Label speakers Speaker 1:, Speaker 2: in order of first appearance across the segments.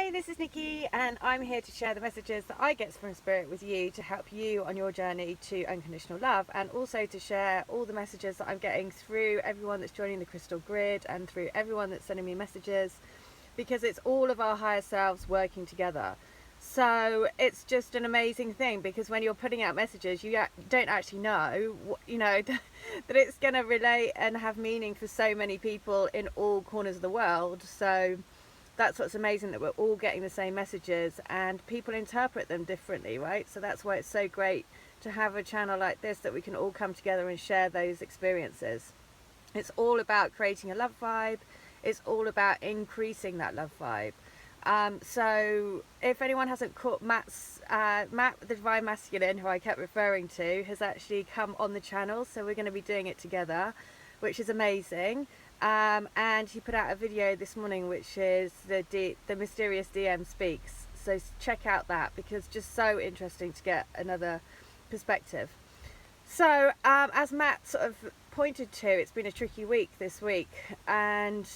Speaker 1: Hi, this is Nikki, and I'm here to share the messages that I get from Spirit with you to help you on your journey to unconditional love, and also to share all the messages that I'm getting through everyone that's joining the Crystal Grid and through everyone that's sending me messages, because it's all of our higher selves working together. So it's just an amazing thing, because when you're putting out messages, you don't actually know, that it's going to relate and have meaning for so many people in all corners of the world. So that's what's amazing, that we're all getting the same messages and people interpret them differently, right? So that's why it's so great to have a channel like this, that we can all come together and share those experiences. It's all about creating a love vibe. It's all about increasing that love vibe. So if anyone hasn't caught Matt, the Divine Masculine, who I kept referring to, has actually come on the channel. So we're going to be doing it together, which is amazing. And he put out a video this morning, which is the Mysterious DM Speaks. So check out that, because just so interesting to get another perspective. So as Matt sort of pointed to, it's been a tricky week this week, and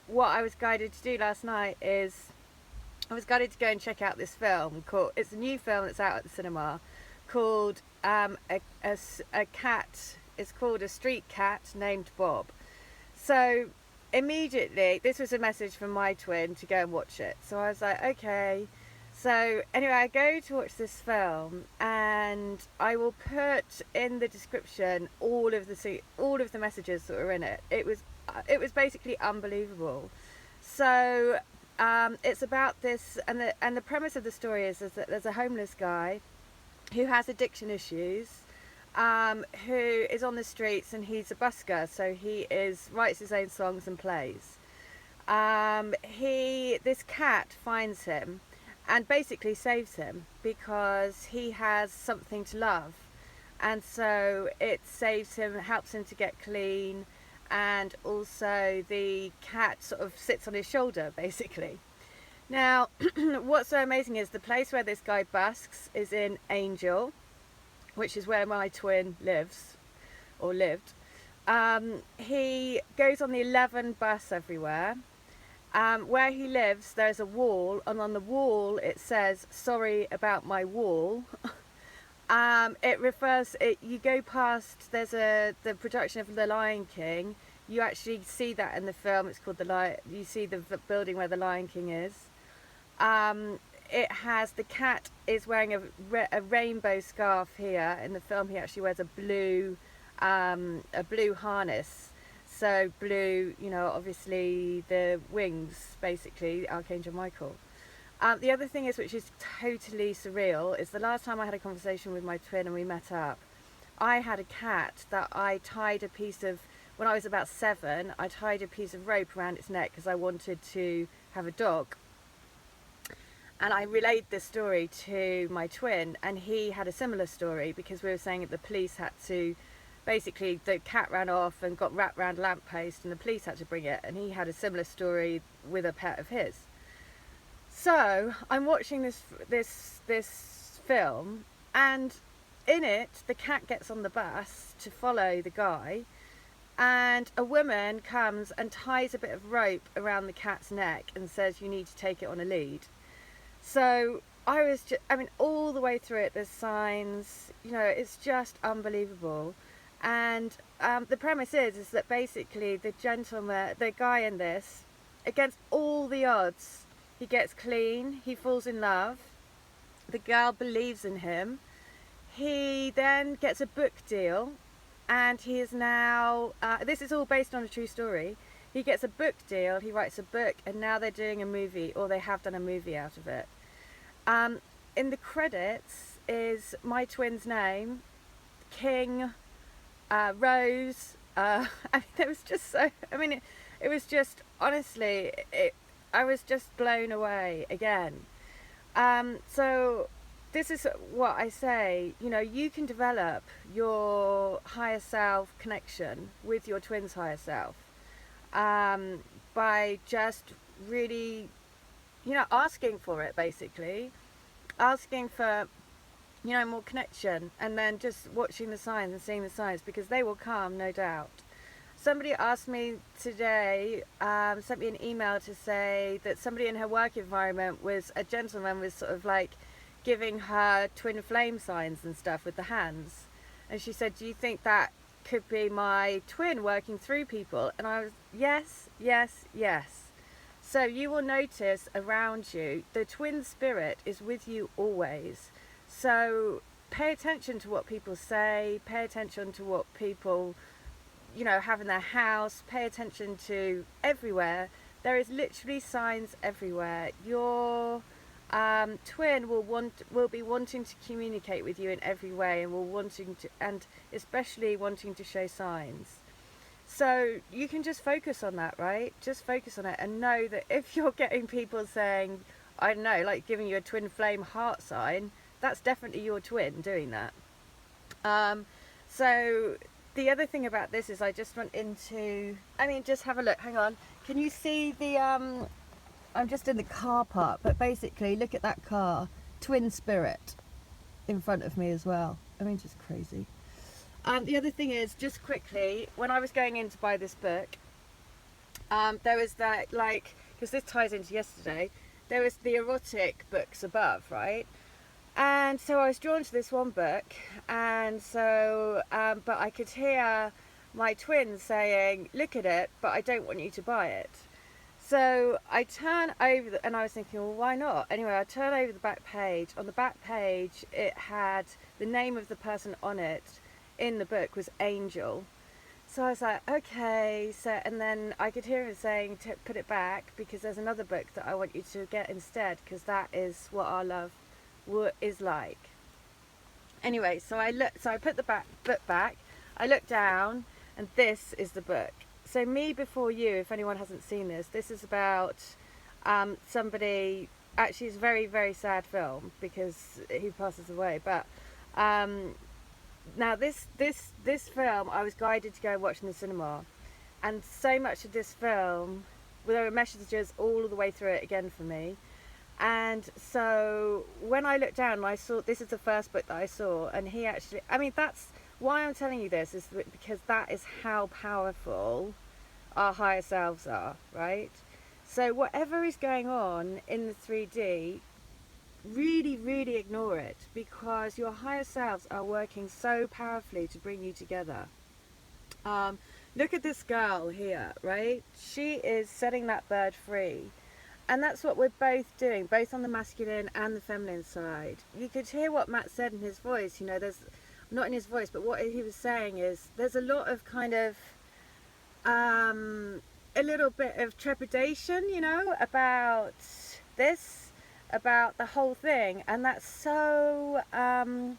Speaker 1: what I was guided to do last night is I was guided to go and check out this film it's a new film that's out at the cinema, called a cat. It's called A Street Cat Named Bob. So immediately, this was a message from my twin to go and watch it. So I was like, okay. So anyway, I go to watch this film, and I will put in the description all of the messages that were in it. It was basically unbelievable. So it's about this, and the premise of the story is that there's a homeless guy who has addiction issues, who is on the streets, and he's a busker, so he writes his own songs and plays. This cat finds him and basically saves him, because he has something to love, and so it saves him, helps him to get clean, and also the cat sort of sits on his shoulder, basically. Now what's so amazing is the place where this guy busks is in Angel, which is where my twin lives, or lived. He goes on the 11 bus everywhere. Where he lives, there's a wall, and on the wall it says, "Sorry about my wall." You go past, there's the production of The Lion King. You actually see that in the film. It's called you see the building where The Lion King is. It has, the cat is wearing a rainbow scarf here. In the film, he actually wears a blue harness. So blue, obviously the wings, basically, Archangel Michael. The other thing is, which is totally surreal, is the last time I had a conversation with my twin and we met up, I had a cat that I tied a piece of, when I was about 7, I tied a piece of rope around its neck because I wanted to have a dog. And I relayed this story to my twin, and he had a similar story, because we were saying that the police had to, basically the cat ran off and got wrapped around a lamppost, and the police had to bring it, and he had a similar story with a pet of his. So I'm watching this film, and in it the cat gets on the bus to follow the guy, and a woman comes and ties a bit of rope around the cat's neck and says, "You need to take it on a lead." So I was just, all the way through it, there's signs, it's just unbelievable. And the premise is that basically the guy in this, against all the odds, he gets clean, he falls in love, the girl believes in him, he then gets a book deal, and he is now, this is all based on a true story, he gets a book deal, he writes a book, and now they're doing a movie, or they have done a movie out of it. In the credits is my twin's name, King, Rose. It was just so, it was just, honestly, I was just blown away again. So this is what I say, you can develop your higher self connection with your twin's higher self, by just really, asking for it, basically. Asking for, more connection, and then just watching the signs and seeing the signs, because they will come, no doubt. somebody asked me today, sent me an email to say that somebody in her work environment a gentleman was sort of like giving her twin flame signs and stuff with the hands. And she said, do you think that could be my twin working through people? And I was, yes, yes, yes. So you will notice around you, the twin spirit is with you always. So pay attention to what people say, pay attention to what people, have in their house, pay attention to everywhere. There is literally signs everywhere. Your twin will be wanting to communicate with you in every way, and especially wanting to show signs. So you can just focus on that, right? Just focus on it and know that if you're getting people saying, I don't know, like giving you a twin flame heart sign, that's definitely your twin doing that. So the other thing about this is I just went into, just have a look, hang on. Can you see the, I'm just in the car park, but basically look at that car, twin spirit in front of me as well. Just crazy. The other thing is, just quickly, when I was going in to buy this book, there was that, because this ties into yesterday, there was the erotic books above, right? And so I was drawn to this one book, and so, but I could hear my twin saying, look at it, but I don't want you to buy it. So I turn over, and I was thinking, well, why not? Anyway, I turn over the back page. On the back page, it had the name of the person on it in the book was Angel. So I was like, okay. So, and then I could hear him saying, put it back, because there's another book that I want you to get instead, because that is what our love is like. Anyway, so I put the book back. I looked down, and this is the book. So Me Before You, if anyone hasn't seen this is about somebody. Actually, it's a very, very sad film because he passes away. But now this film, I was guided to go and watch in the cinema, and so much of this film, there were messages all the way through it again for me. And so when I looked down, I saw, this is the first book that I saw, and he actually, that's why I'm telling you this, is because that is how powerful our higher selves are, right? So whatever is going on in the 3D, really, really ignore it, because your higher selves are working so powerfully to bring you together. Look at this girl here, right? She is setting that bird free. And that's what we're both doing, both on the masculine and the feminine side. You could hear what Matt said in his voice, there's, not in his voice, but what he was saying is, there's a lot of kind of, a little bit of trepidation, about this, about the whole thing. And that's so in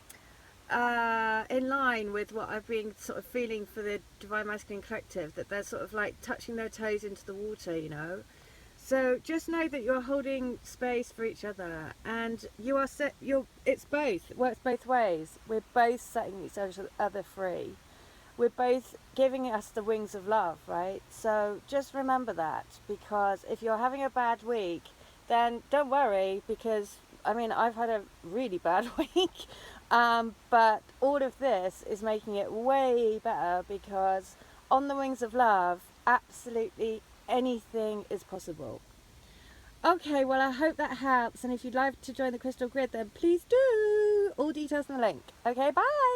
Speaker 1: line with what I've been sort of feeling for the Divine Masculine Collective, that they're sort of like touching their toes into the water, So just know that you're holding space for each other, and you are it's both, it works both ways. We're both setting each other free. We're both giving us the wings of love, right? So just remember that, because if you're having a bad week, then don't worry, because I've had a really bad week, but all of this is making it way better, because on the wings of love, absolutely anything is possible. Okay, well, I hope that helps, and if you'd like to join the Crystal Grid, then please do. All details in the link. Okay, bye.